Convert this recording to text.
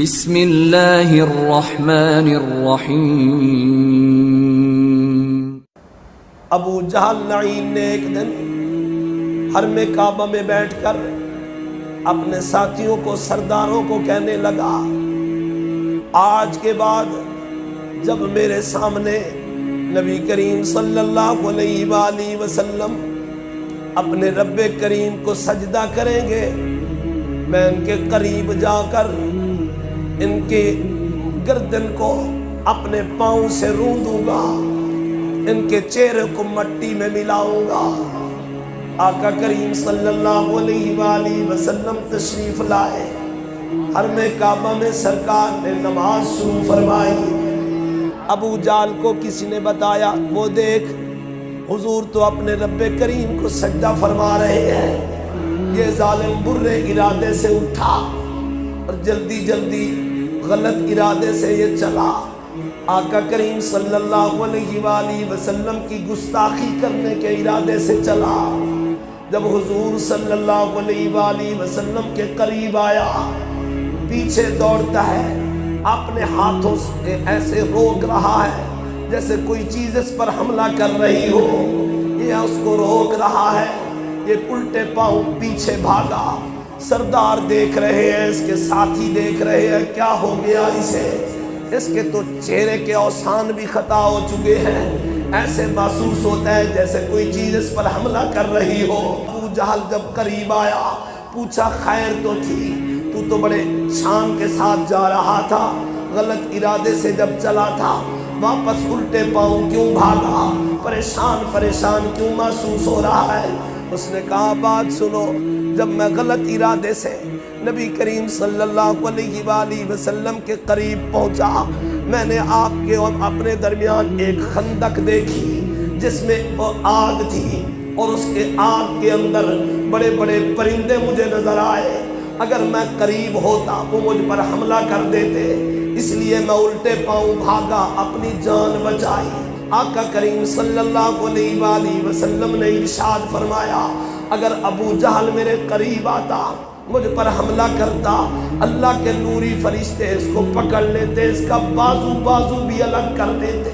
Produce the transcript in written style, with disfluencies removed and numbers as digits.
بسم اللہ الرحمن الرحیم۔ ابو جہل لعین نے ایک دن حرم کعبہ میں بیٹھ کر اپنے ساتھیوں کو، سرداروں کو کہنے لگا، آج کے بعد جب میرے سامنے نبی کریم صلی اللہ علیہ وآلہ وسلم اپنے رب کریم کو سجدہ کریں گے، میں ان کے قریب جا کر ان کے گردن کو اپنے پاؤں سے روندوں گا، ان کے چہرے کو مٹی میں ملاؤں گا۔ آقا کریم صلی اللہ علیہ وآلہ وسلم تشریف لائے، حرم کعبہ میں سرکار نے نماز شروع فرمائی۔ ابو جہل کو کسی نے بتایا، وہ دیکھ حضور تو اپنے رب کریم کو سجدہ فرما رہے ہیں۔ یہ ظالم برے ارادے سے اٹھا اور جلدی جلدی غلط ارادے سے یہ چلا، آقا کریم صلی اللہ علیہ وآلہ وسلم کی گستاخی کرنے کے ارادے سے چلا۔ جب حضور صلی اللہ علیہ وآلہ وسلم کے قریب آیا، پیچھے دوڑتا ہے، اپنے ہاتھوں سے ایسے روک رہا ہے جیسے کوئی چیز اس پر حملہ کر رہی ہو، یہ اس کو روک رہا ہے۔ یہ الٹے پاؤں پیچھے بھاگا، سردار دیکھ رہے ہیں، اس کے ساتھی دیکھ رہے ہیں، کیا ہو گیا اسے؟ اس کے تو چہرے کے اوسان بھی خطا ہو چکے ہیں، ایسے محسوس ہوتا ہے جیسے کوئی چیز اس پر حملہ کر رہی ہو۔ ابو جہل جب قریب آیا، پوچھا خیر تو تھی؟ تو بڑے شان کے ساتھ جا رہا تھا، غلط ارادے سے جب چلا تھا، واپس الٹے پاؤں کیوں بھاگا؟ پریشان کیوں محسوس ہو رہا ہے؟ اس نے کہا، بات سنو، جب میں غلط ارادے سے نبی کریم صلی اللہ علیہ وآلہ وسلم کے قریب پہنچا، میں نے آپ کے اور اپنے درمیان ایک خندق دیکھی جس میں آگ تھی، اور اس کے آگ کے اندر بڑے بڑے پرندے مجھے نظر آئے۔ اگر میں قریب ہوتا وہ مجھ پر حملہ کر دیتے، اس لیے میں الٹے پاؤں بھاگا، اپنی جان بچائی۔ آقا کریم صلی اللہ علیہ وآلہ وسلم نے ارشاد فرمایا، اگر ابو جہل میرے قریب آتا، مجھ پر حملہ کرتا، اللہ کے نوری فرشتے اس کو پکڑ لیتے، اس کا بازو بھی الگ کر دیتے۔